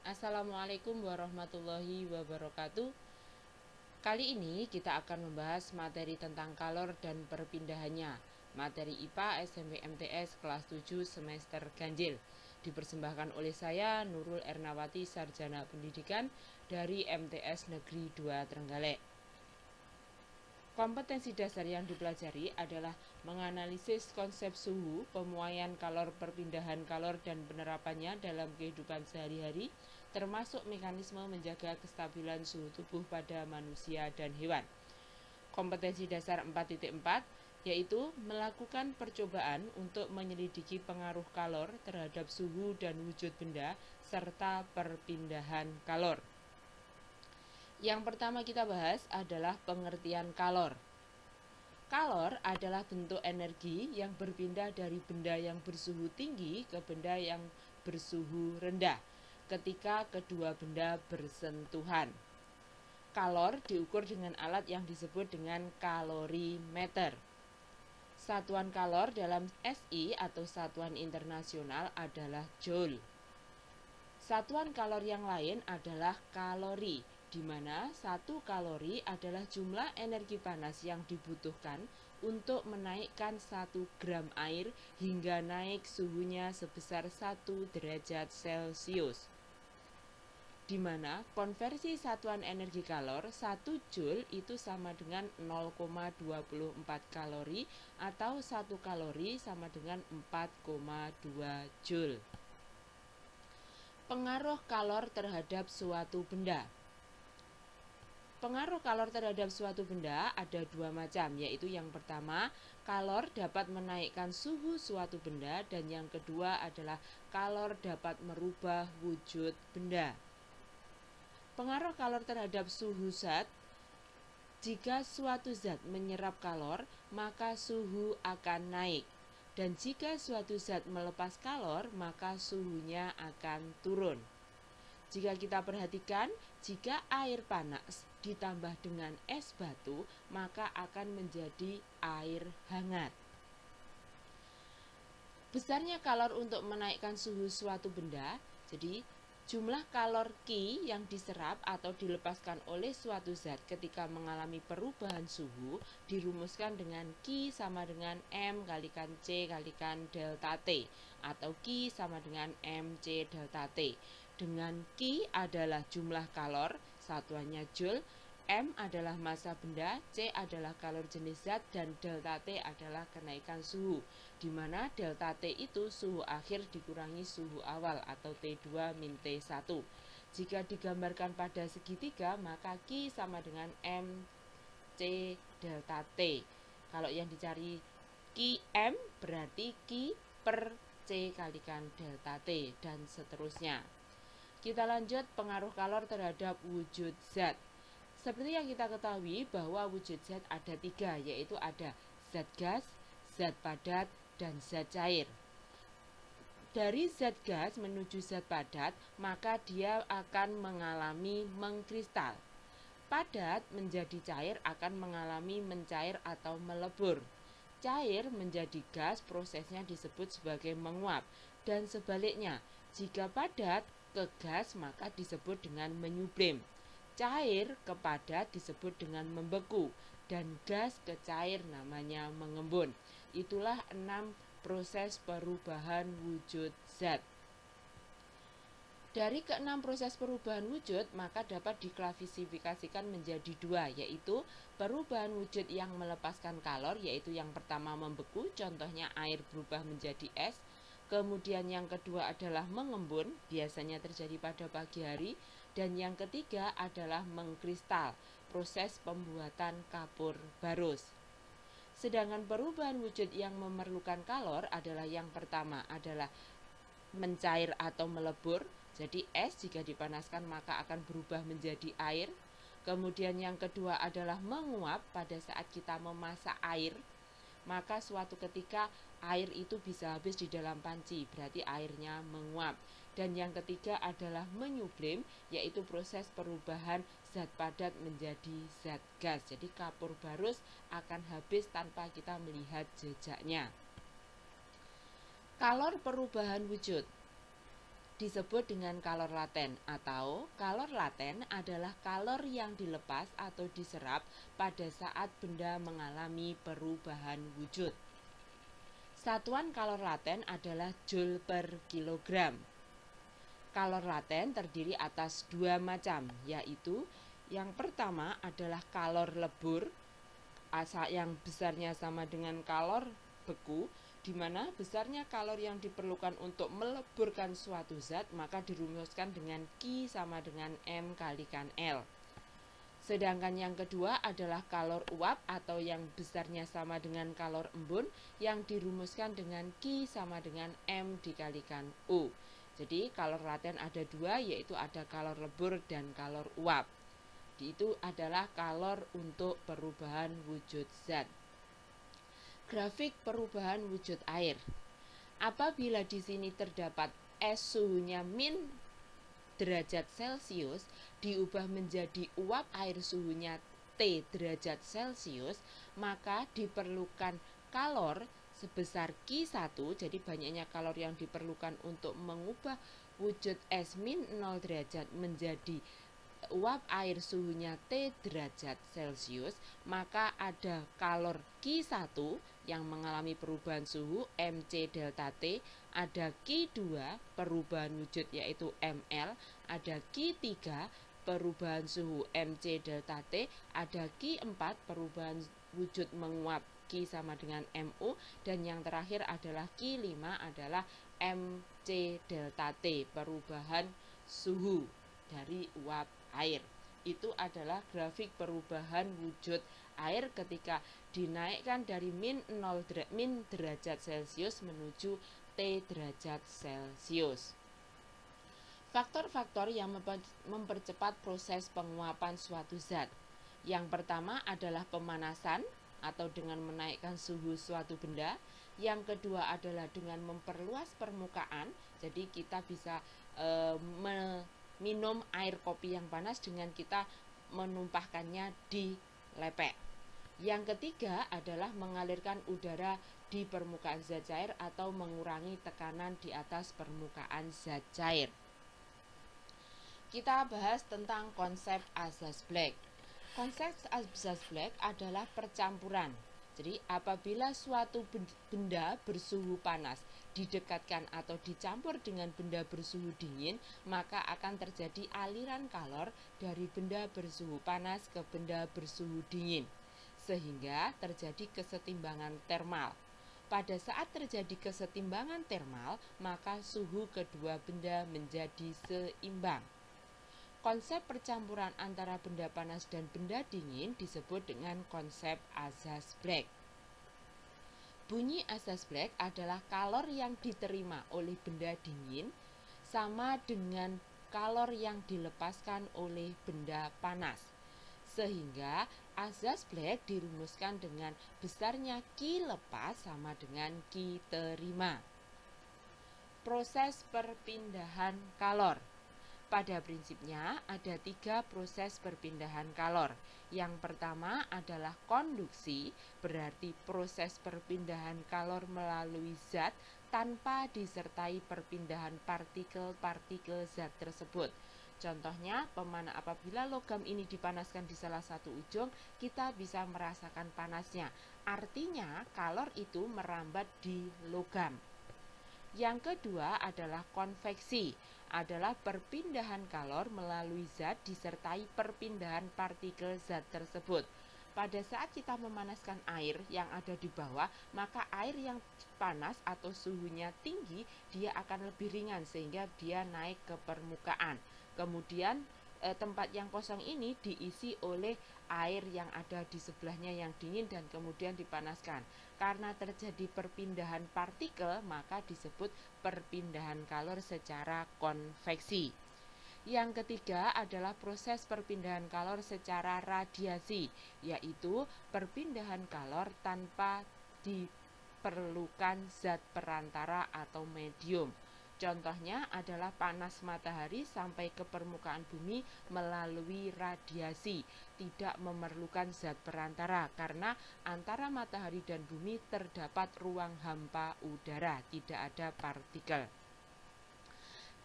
Assalamualaikum warahmatullahi wabarakatuh. Kali ini kita akan membahas materi tentang kalor dan perpindahannya. Materi IPA SMP MTS kelas 7 semester ganjil. Dipersembahkan oleh saya Nurul Ernawati, Sarjana Pendidikan dari MTS Negeri 2 Trenggalek. Kompetensi dasar yang dipelajari adalah menganalisis konsep suhu, pemuaian kalor, perpindahan kalor, dan penerapannya dalam kehidupan sehari-hari, termasuk mekanisme menjaga kestabilan suhu tubuh pada manusia dan hewan. Kompetensi dasar 4.4 yaitu melakukan percobaan untuk menyelidiki pengaruh kalor terhadap suhu dan wujud benda serta perpindahan kalor. Yang pertama kita bahas adalah pengertian kalor. Kalor adalah bentuk energi yang berpindah dari benda yang bersuhu tinggi ke benda yang bersuhu rendah ketika kedua benda bersentuhan. Kalor diukur dengan alat yang disebut dengan kalorimeter. Satuan kalor dalam SI atau satuan internasional adalah joule. Satuan kalor yang lain adalah kalori, di mana 1 kalori adalah jumlah energi panas yang dibutuhkan untuk menaikkan 1 gram air hingga naik suhunya sebesar 1 derajat Celcius. Di mana konversi satuan energi kalor 1 joule itu sama dengan 0,24 kalori atau 1 kalori sama dengan 4,2 joule. Pengaruh kalor terhadap suatu benda. Pengaruh kalor terhadap suatu benda ada 2 macam, yaitu yang pertama, kalor dapat menaikkan suhu suatu benda, dan yang kedua adalah kalor dapat merubah wujud benda. Pengaruh kalor terhadap suhu zat. Jika suatu zat menyerap kalor, maka suhu akan naik. Dan jika suatu zat melepas kalor, maka suhunya akan turun. Jika kita perhatikan, jika air panas ditambah dengan es batu, maka akan menjadi air hangat. Besarnya kalor untuk menaikkan suhu suatu benda, jadi jumlah kalor Q yang diserap atau dilepaskan oleh suatu zat ketika mengalami perubahan suhu dirumuskan dengan Q sama dengan M kalikan C kalikan delta T, atau Q sama dengan MC delta T. Dengan Q adalah jumlah kalor, satuannya joule, M adalah massa benda, C adalah kalor jenis zat, dan delta T adalah kenaikan suhu, di mana delta T itu suhu akhir dikurangi suhu awal atau T2 min T1. Jika digambarkan pada segitiga, maka Q sama dengan M C delta T. Kalau yang dicari Qm berarti Q per C kalikan delta T, dan seterusnya. Kita lanjut pengaruh kalor terhadap wujud zat. Seperti yang kita ketahui bahwa wujud zat ada 3, yaitu ada zat gas, zat padat, dan zat cair. Dari zat gas menuju zat padat, maka dia akan mengalami mengkristal. Padat menjadi cair akan mengalami mencair atau melebur. Cair menjadi gas, prosesnya disebut sebagai menguap. Dan sebaliknya, jika padat ke gas maka disebut dengan menyublim. Cair ke padat disebut dengan membeku, dan gas ke cair namanya mengembun. Itulah 6 proses perubahan wujud zat. Dari ke-6 proses perubahan wujud, maka dapat diklasifikasikan menjadi 2, yaitu perubahan wujud yang melepaskan kalor, yaitu yang pertama membeku, contohnya air berubah menjadi es. Kemudian yang kedua adalah mengembun, biasanya terjadi pada pagi hari. Dan yang ketiga adalah mengkristal, proses pembuatan kapur barus. Sedangkan perubahan wujud yang memerlukan kalor adalah yang pertama adalah mencair atau melebur. Jadi es jika dipanaskan maka akan berubah menjadi air. Kemudian yang kedua adalah menguap, pada saat kita memasak air, maka suatu ketika air itu bisa habis di dalam panci, berarti airnya menguap. Dan yang ketiga adalah menyublim, yaitu proses perubahan zat padat menjadi zat gas. Jadi kapur barus akan habis tanpa kita melihat jejaknya. Kalor perubahan wujud. disebut dengan kalor laten, atau kalor laten adalah kalor yang dilepas atau diserap pada saat benda mengalami perubahan wujud. Satuan kalor laten adalah joule per kilogram. Kalor laten terdiri atas dua macam, yaitu yang pertama adalah kalor lebur yang besarnya sama dengan kalor beku, di mana besarnya kalor yang diperlukan untuk meleburkan suatu zat maka dirumuskan dengan Q sama dengan M kalikan L. Sedangkan yang kedua adalah kalor uap atau yang besarnya sama dengan kalor embun yang dirumuskan dengan Q sama dengan M dikalikan O. Jadi kalor laten ada dua, yaitu ada kalor lebur dan kalor uap. Itu adalah kalor untuk perubahan wujud zat. Grafik perubahan wujud air. Apabila di sini terdapat es suhunya min derajat Celcius diubah menjadi uap air suhunya T derajat Celcius, maka diperlukan kalor sebesar Q1, jadi banyaknya kalor yang diperlukan untuk mengubah wujud es min 0 derajat menjadi uap air suhunya T derajat Celcius, maka ada kalor Q1 yang mengalami perubahan suhu Mc delta T, ada Q2 perubahan wujud yaitu Ml, ada Q3 perubahan suhu Mc delta T, ada Q4 perubahan wujud menguap Q sama dengan Mu, dan yang terakhir adalah Q5 adalah Mc delta T perubahan suhu dari uap air. Itu adalah grafik perubahan wujud air ketika dinaikkan dari min derajat Celcius menuju T derajat Celcius. Faktor-faktor yang mempercepat proses penguapan suatu zat. Yang pertama adalah pemanasan atau dengan menaikkan suhu suatu benda. Yang kedua adalah dengan memperluas permukaan. Jadi kita bisa minum air kopi yang panas dengan kita menumpahkannya di lepek. Yang ketiga adalah mengalirkan udara di permukaan zat cair atau mengurangi tekanan di atas permukaan zat cair. Kita bahas tentang konsep asas Black. Konsep asas Black adalah percampuran. Jadi apabila suatu benda bersuhu panas didekatkan atau dicampur dengan benda bersuhu dingin, maka akan terjadi aliran kalor dari benda bersuhu panas ke benda bersuhu dingin, sehingga terjadi kesetimbangan termal. Pada saat terjadi kesetimbangan termal, maka suhu kedua benda menjadi seimbang. Konsep percampuran antara benda panas dan benda dingin disebut dengan konsep asas Black. Bunyi asas Black adalah kalor yang diterima oleh benda dingin sama dengan kalor yang dilepaskan oleh benda panas. Sehingga asas Black dirumuskan dengan besarnya Q lepas sama dengan Q terima. Proses perpindahan kalor. Pada prinsipnya ada 3 proses perpindahan kalor. Yang pertama adalah konduksi, berarti proses perpindahan kalor melalui zat tanpa disertai perpindahan partikel-partikel zat tersebut. Contohnya, apabila logam ini dipanaskan di salah satu ujung, kita bisa merasakan panasnya. Artinya, kalor itu merambat di logam. Yang kedua adalah konveksi, adalah perpindahan kalor melalui zat disertai perpindahan partikel zat tersebut. Pada saat kita memanaskan air yang ada di bawah, maka air yang panas atau suhunya tinggi, dia akan lebih ringan sehingga dia naik ke permukaan. Kemudian tempat yang kosong ini diisi oleh air yang ada di sebelahnya yang dingin dan kemudian dipanaskan. Karena terjadi perpindahan partikel, maka disebut perpindahan kalor secara konveksi. Yang ketiga adalah proses perpindahan kalor secara radiasi, yaitu perpindahan kalor tanpa diperlukan zat perantara atau medium. Contohnya adalah panas matahari sampai ke permukaan bumi melalui radiasi, tidak memerlukan zat perantara karena antara matahari dan bumi terdapat ruang hampa udara, tidak ada partikel.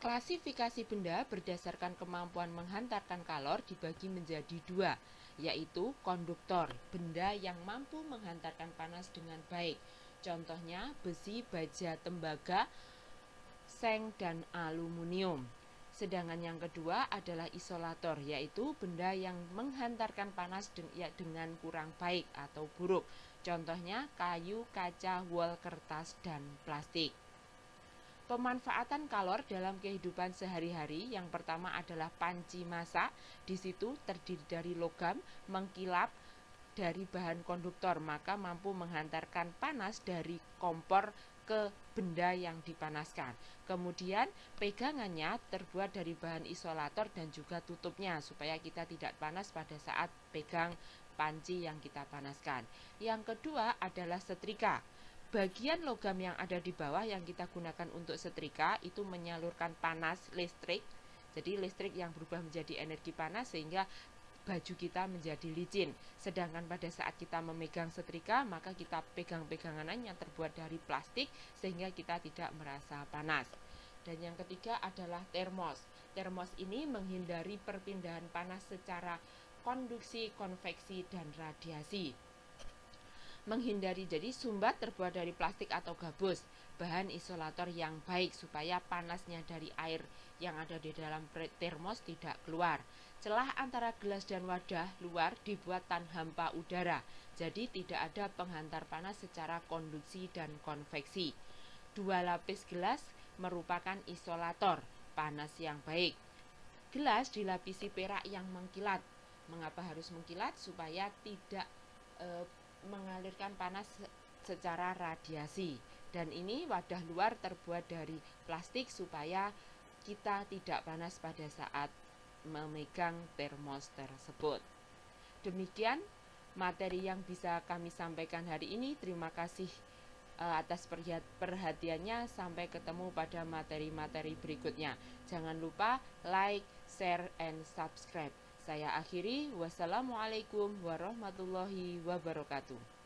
Klasifikasi benda berdasarkan kemampuan menghantarkan kalor dibagi menjadi dua, yaitu konduktor, benda yang mampu menghantarkan panas dengan baik. Contohnya besi, baja, tembaga, seng, dan aluminium. Sedangkan yang kedua adalah isolator, yaitu benda yang menghantarkan panas dengan kurang baik atau buruk. Contohnya kayu, kaca, wol, kertas, dan plastik. Pemanfaatan kalor dalam kehidupan sehari-hari yang pertama adalah panci masak. Di situ terdiri dari logam mengkilap dari bahan konduktor, maka mampu menghantarkan panas dari kompor ke benda yang dipanaskan. Kemudian pegangannya terbuat dari bahan isolator dan juga tutupnya supaya kita tidak panas pada saat pegang panci yang kita panaskan. Yang kedua adalah setrika. Bagian logam yang ada di bawah yang kita gunakan untuk setrika itu menyalurkan panas listrik. Jadi listrik yang berubah menjadi energi panas sehingga baju kita menjadi licin. Sedangkan pada saat kita memegang setrika, maka kita pegang pegangan yang terbuat dari plastik sehingga kita tidak merasa panas. Dan yang ketiga adalah termos. Termos ini menghindari perpindahan panas secara konduksi, konveksi, dan radiasi. Menghindari, jadi sumbat terbuat dari plastik atau gabus, bahan isolator yang baik supaya panasnya dari air yang ada di dalam termos tidak keluar. Celah antara gelas dan wadah luar dibuat tan hampa udara, jadi tidak ada penghantar panas secara konduksi dan konveksi. Dua lapis gelas merupakan isolator panas yang baik. Gelas dilapisi perak yang mengkilat. Mengapa harus mengkilat? Supaya tidak mengalirkan panas secara radiasi. Dan ini wadah luar terbuat dari plastik supaya kita tidak panas pada saat memegang termos tersebut. Demikian materi yang bisa kami sampaikan hari ini. Terima kasih atas perhatiannya. Sampai ketemu pada materi-materi berikutnya. Jangan lupa like, share, and subscribe. Saya akhiri. Wassalamualaikum warahmatullahi wabarakatuh.